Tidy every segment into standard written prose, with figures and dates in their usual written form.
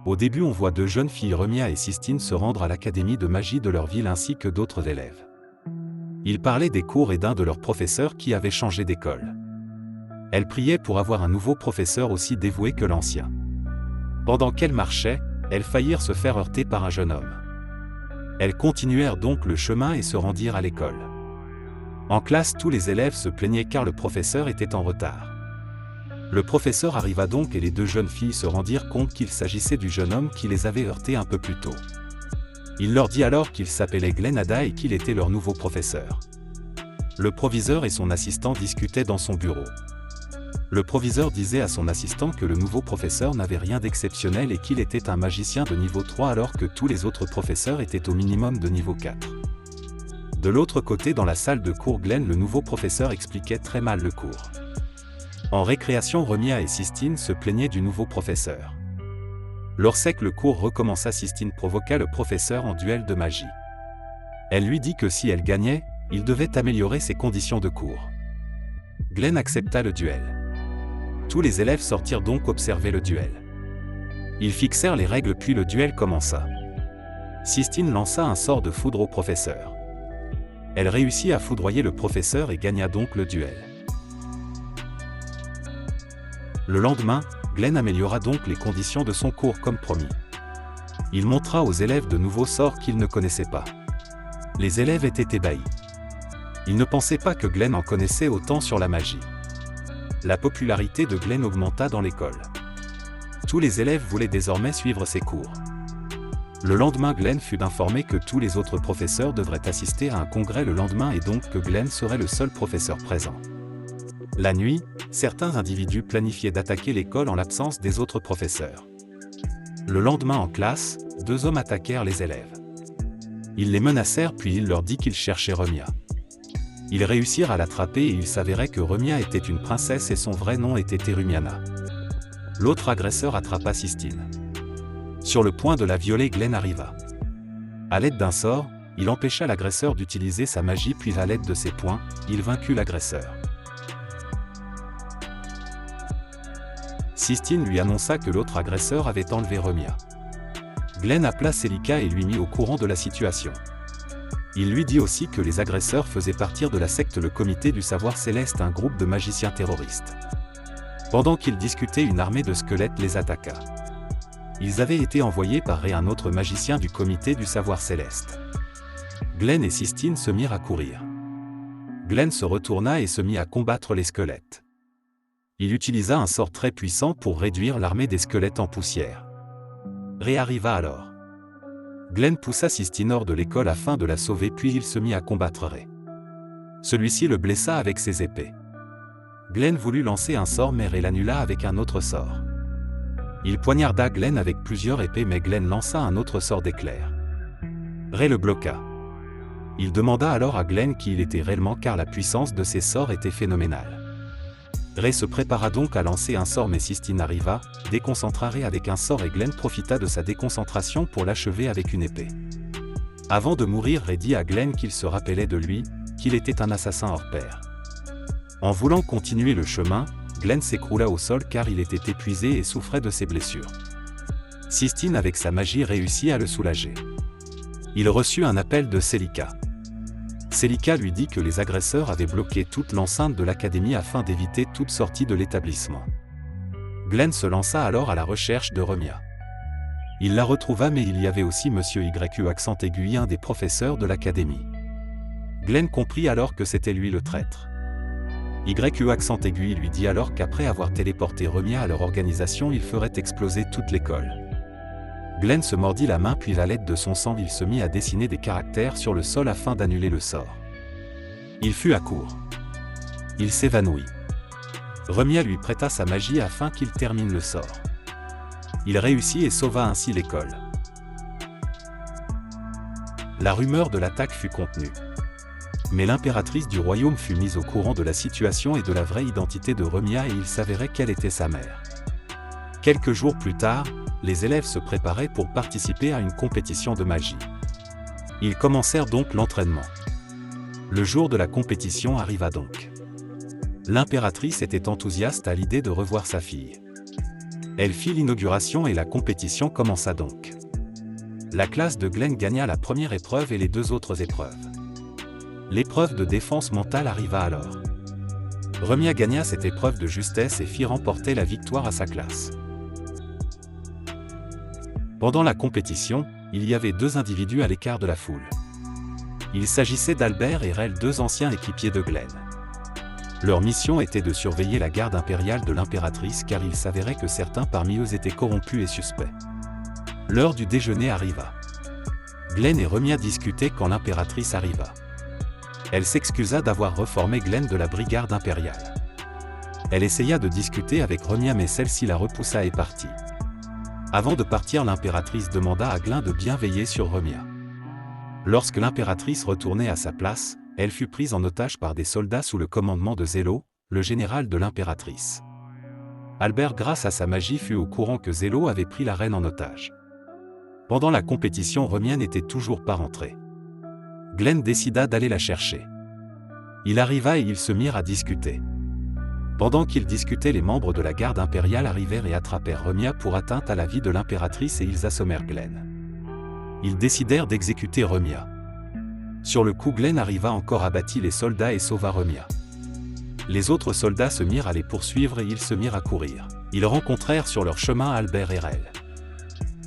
Au début on voit deux jeunes filles Remia et Sistine se rendre à l'académie de magie de leur ville ainsi que d'autres élèves. Ils parlaient des cours et d'un de leurs professeurs qui avait changé d'école. Elles priaient pour avoir un nouveau professeur aussi dévoué que l'ancien. Pendant qu'elles marchaient, elles faillirent se faire heurter par un jeune homme. Elles continuèrent donc le chemin et se rendirent à l'école. En classe, tous les élèves se plaignaient car le professeur était en retard. Le professeur arriva donc et les deux jeunes filles se rendirent compte qu'il s'agissait du jeune homme qui les avait heurtées un peu plus tôt. Il leur dit alors qu'il s'appelait Glenn Ada et qu'il était leur nouveau professeur. Le proviseur et son assistant discutaient dans son bureau. Le proviseur disait à son assistant que le nouveau professeur n'avait rien d'exceptionnel et qu'il était un magicien de niveau 3 alors que tous les autres professeurs étaient au minimum de niveau 4. De l'autre côté dans la salle de cours, Glenn, le nouveau professeur, expliquait très mal le cours. En récréation, Remia et Sistine se plaignaient du nouveau professeur. Lorsque le cours recommença, Sistine provoqua le professeur en duel de magie. Elle lui dit que si elle gagnait, il devait améliorer ses conditions de cours. Glenn accepta le duel. Tous les élèves sortirent donc observer le duel. Ils fixèrent les règles puis le duel commença. Sistine lança un sort de foudre au professeur. Elle réussit à foudroyer le professeur et gagna donc le duel. Le lendemain, Glenn améliora donc les conditions de son cours comme promis. Il montra aux élèves de nouveaux sorts qu'ils ne connaissaient pas. Les élèves étaient ébahis. Ils ne pensaient pas que Glenn en connaissait autant sur la magie. La popularité de Glenn augmenta dans l'école. Tous les élèves voulaient désormais suivre ses cours. Le lendemain, Glenn fut informé que tous les autres professeurs devraient assister à un congrès le lendemain et donc que Glenn serait le seul professeur présent. La nuit, certains individus planifiaient d'attaquer l'école en l'absence des autres professeurs. Le lendemain en classe, deux hommes attaquèrent les élèves. Ils les menacèrent puis il leur dit qu'ils cherchaient Remia. Ils réussirent à l'attraper et il s'avérait que Remia était une princesse et son vrai nom était Terumiana. L'autre agresseur attrapa Sistine. Sur le point de la violer, Glenn arriva. À l'aide d'un sort, il empêcha l'agresseur d'utiliser sa magie puis à l'aide de ses poings, il vaincut l'agresseur. Sistine lui annonça que l'autre agresseur avait enlevé Remia. Glenn appela Celica et lui mit au courant de la situation. Il lui dit aussi que les agresseurs faisaient partir de la secte le Comité du Savoir Céleste, un groupe de magiciens terroristes. Pendant qu'ils discutaient, une armée de squelettes les attaqua. Ils avaient été envoyés par Ré, un autre magicien du Comité du Savoir Céleste. Glenn et Sistine se mirent à courir. Glenn se retourna et se mit à combattre les squelettes. Il utilisa un sort très puissant pour réduire l'armée des squelettes en poussière. Ré arriva alors. Glenn poussa Sistine hors de l'école afin de la sauver puis il se mit à combattre Ré. Celui-ci le blessa avec ses épées. Glenn voulut lancer un sort mais Ré l'annula avec un autre sort. Il poignarda Glenn avec plusieurs épées mais Glenn lança un autre sort d'éclair. Ré le bloqua. Il demanda alors à Glenn qui il était réellement car la puissance de ses sorts était phénoménale. Ré se prépara donc à lancer un sort mais Sistine arriva, déconcentra Ré avec un sort et Glenn profita de sa déconcentration pour l'achever avec une épée. Avant de mourir, Ré dit à Glenn qu'il se rappelait de lui, qu'il était un assassin hors pair. En voulant continuer le chemin, Glenn s'écroula au sol car il était épuisé et souffrait de ses blessures. Sistine avec sa magie réussit à le soulager. Il reçut un appel de Celica. Celica lui dit que les agresseurs avaient bloqué toute l'enceinte de l'académie afin d'éviter toute sortie de l'établissement. Glenn se lança alors à la recherche de Remia. Il la retrouva mais il y avait aussi Monsieur YU accent aigu, un des professeurs de l'académie. Glenn comprit alors que c'était lui le traître. YU accent aigu lui dit alors qu'après avoir téléporté Remia à leur organisation, il ferait exploser toute l'école. Glenn se mordit la main puis à l'aide de son sang il se mit à dessiner des caractères sur le sol afin d'annuler le sort. Il fut à court. Il s'évanouit. Remia lui prêta sa magie afin qu'il termine le sort. Il réussit et sauva ainsi l'école. La rumeur de l'attaque fut contenue. Mais l'impératrice du royaume fut mise au courant de la situation et de la vraie identité de Remia et il s'avérait qu'elle était sa mère. Quelques jours plus tard, les élèves se préparaient pour participer à une compétition de magie. Ils commencèrent donc l'entraînement. Le jour de la compétition arriva donc. L'impératrice était enthousiaste à l'idée de revoir sa fille. Elle fit l'inauguration et la compétition commença donc. La classe de Glenn gagna la première épreuve et les 2 autres épreuves. L'épreuve de défense mentale arriva alors. Remia gagna cette épreuve de justesse et fit remporter la victoire à sa classe. Pendant la compétition, il y avait 2 individus à l'écart de la foule. Il s'agissait d'Albert et Rel, 2 anciens équipiers de Glenn. Leur mission était de surveiller la garde impériale de l'impératrice car il s'avérait que certains parmi eux étaient corrompus et suspects. L'heure du déjeuner arriva. Glenn et Remia discutaient quand l'impératrice arriva. Elle s'excusa d'avoir reformé Glenn de la brigade impériale. Elle essaya de discuter avec Remia mais celle-ci la repoussa et partit. Avant de partir, l'impératrice demanda à Glenn de bien veiller sur Remia. Lorsque l'impératrice retournait à sa place, elle fut prise en otage par des soldats sous le commandement de Zélo, le général de l'impératrice. Albert, grâce à sa magie, fut au courant que Zélo avait pris la reine en otage. Pendant la compétition, Remia n'était toujours pas rentrée. Glenn décida d'aller la chercher. Il arriva et ils se mirent à discuter. Pendant qu'ils discutaient, les membres de la garde impériale arrivèrent et attrapèrent Remia pour atteinte à la vie de l'impératrice et ils assommèrent Glenn. Ils décidèrent d'exécuter Remia. Sur le coup, Glenn arriva encore, abattit les soldats et sauva Remia. Les autres soldats se mirent à les poursuivre et ils se mirent à courir. Ils rencontrèrent sur leur chemin Albert et Rel.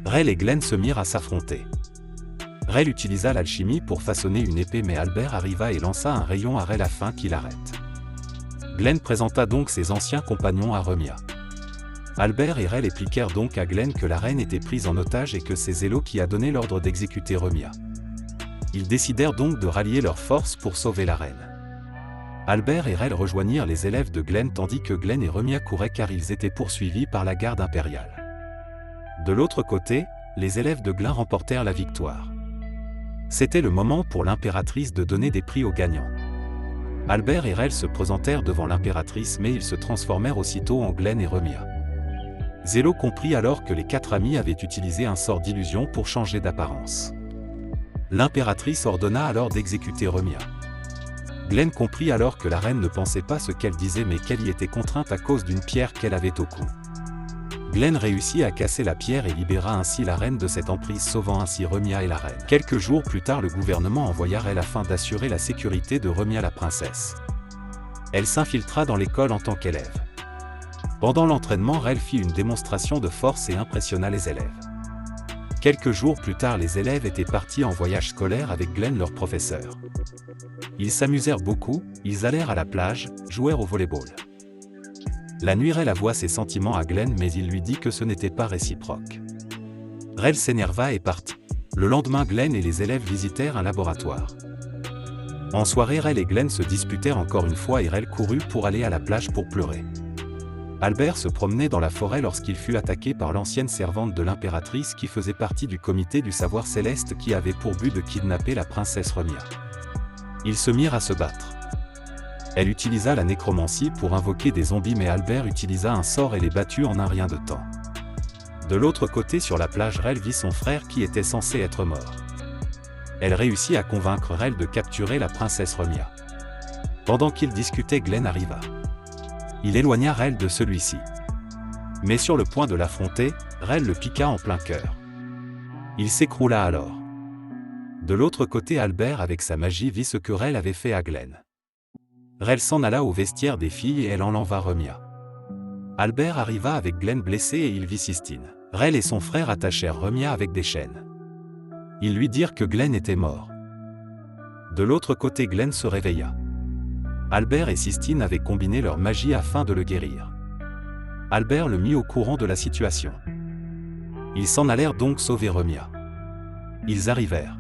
Rel et Glenn se mirent à s'affronter. Rel utilisa l'alchimie pour façonner une épée mais Albert arriva et lança un rayon à Rel afin qu'il arrête. Glenn présenta donc ses anciens compagnons à Remia. Albert et Rel expliquèrent donc à Glenn que la reine était prise en otage et que c'est Zélo qui a donné l'ordre d'exécuter Remia. Ils décidèrent donc de rallier leurs forces pour sauver la reine. Albert et Rel rejoignirent les élèves de Glenn tandis que Glenn et Remia couraient car ils étaient poursuivis par la garde impériale. De l'autre côté, les élèves de Glenn remportèrent la victoire. C'était le moment pour l'impératrice de donner des prix aux gagnants. Albert et Rel se présentèrent devant l'impératrice mais ils se transformèrent aussitôt en Glenn et Remia. Zélo comprit alors que les 4 amis avaient utilisé un sort d'illusion pour changer d'apparence. L'impératrice ordonna alors d'exécuter Remia. Glenn comprit alors que la reine ne pensait pas ce qu'elle disait mais qu'elle y était contrainte à cause d'une pierre qu'elle avait au cou. Glenn réussit à casser la pierre et libéra ainsi la reine de cette emprise, sauvant ainsi Remia et la reine. Quelques jours plus tard, le gouvernement envoya Rel afin d'assurer la sécurité de Remia la princesse. Elle s'infiltra dans l'école en tant qu'élève. Pendant l'entraînement, Rel fit une démonstration de force et impressionna les élèves. Quelques jours plus tard, les élèves étaient partis en voyage scolaire avec Glenn, leur professeur. Ils s'amusèrent beaucoup, ils allèrent à la plage, jouèrent au volleyball. La nuit, Rel avoua ses sentiments à Glenn mais il lui dit que ce n'était pas réciproque. Rel s'énerva et partit. Le lendemain, Glenn et les élèves visitèrent un laboratoire. En soirée, Rel et Glenn se disputèrent encore une fois et Rel courut pour aller à la plage pour pleurer. Albert se promenait dans la forêt lorsqu'il fut attaqué par l'ancienne servante de l'impératrice qui faisait partie du comité du savoir céleste qui avait pour but de kidnapper la princesse Remia. Ils se mirent à se battre. Elle utilisa la nécromancie pour invoquer des zombies mais Albert utilisa un sort et les battit en un rien de temps. De l'autre côté, sur la plage, Rel vit son frère qui était censé être mort. Elle réussit à convaincre Rel de capturer la princesse Remia. Pendant qu'ils discutaient, Glenn arriva. Il éloigna Rel de celui-ci. Mais sur le point de l'affronter, Rel le piqua en plein cœur. Il s'écroula alors. De l'autre côté, Albert avec sa magie vit ce que Rel avait fait à Glenn. Rel s'en alla au vestiaire des filles et elle en enleva Remia. Albert arriva avec Glenn blessé et il vit Sistine. Rel et son frère attachèrent Remia avec des chaînes. Ils lui dirent que Glenn était mort. De l'autre côté, Glenn se réveilla. Albert et Sistine avaient combiné leur magie afin de le guérir. Albert le mit au courant de la situation. Ils s'en allèrent donc sauver Remia. Ils arrivèrent.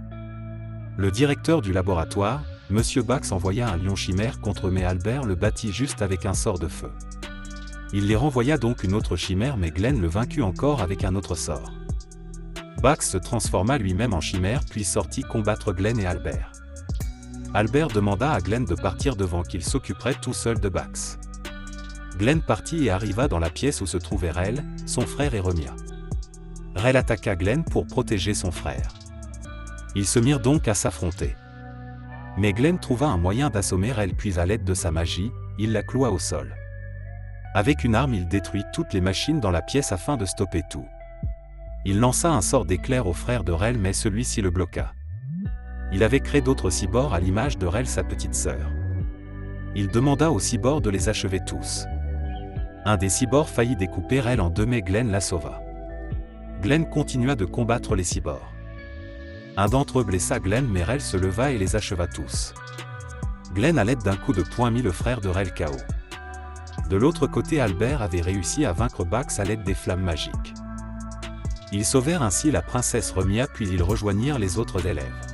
Le directeur du laboratoire, Monsieur Bax, envoya un lion chimère contre eux mais Albert le battit juste avec un sort de feu. Il les renvoya donc une autre chimère mais Glenn le vaincut encore avec un autre sort. Bax se transforma lui-même en chimère puis sortit combattre Glenn et Albert. Albert demanda à Glenn de partir devant qu'il s'occuperait tout seul de Bax. Glenn partit et arriva dans la pièce où se trouvaient Rel, son frère et Remia. Rel attaqua Glenn pour protéger son frère. Ils se mirent donc à s'affronter. Mais Glenn trouva un moyen d'assommer Rel puis à l'aide de sa magie, il la cloua au sol. Avec une arme, il détruit toutes les machines dans la pièce afin de stopper tout. Il lança un sort d'éclair au frère de Rel, mais celui-ci le bloqua. Il avait créé d'autres cyborgs à l'image de Rel, sa petite sœur. Il demanda aux cyborgs de les achever tous. Un des cyborgs faillit découper Rel en deux, mais Glenn la sauva. Glenn continua de combattre les cyborgs. Un d'entre eux blessa Glenn, mais Rel se leva et les acheva tous. Glenn, à l'aide d'un coup de poing, mit le frère de Rel KO. De l'autre côté, Albert avait réussi à vaincre Bax à l'aide des flammes magiques. Ils sauvèrent ainsi la princesse Remia, puis ils rejoignirent les autres élèves.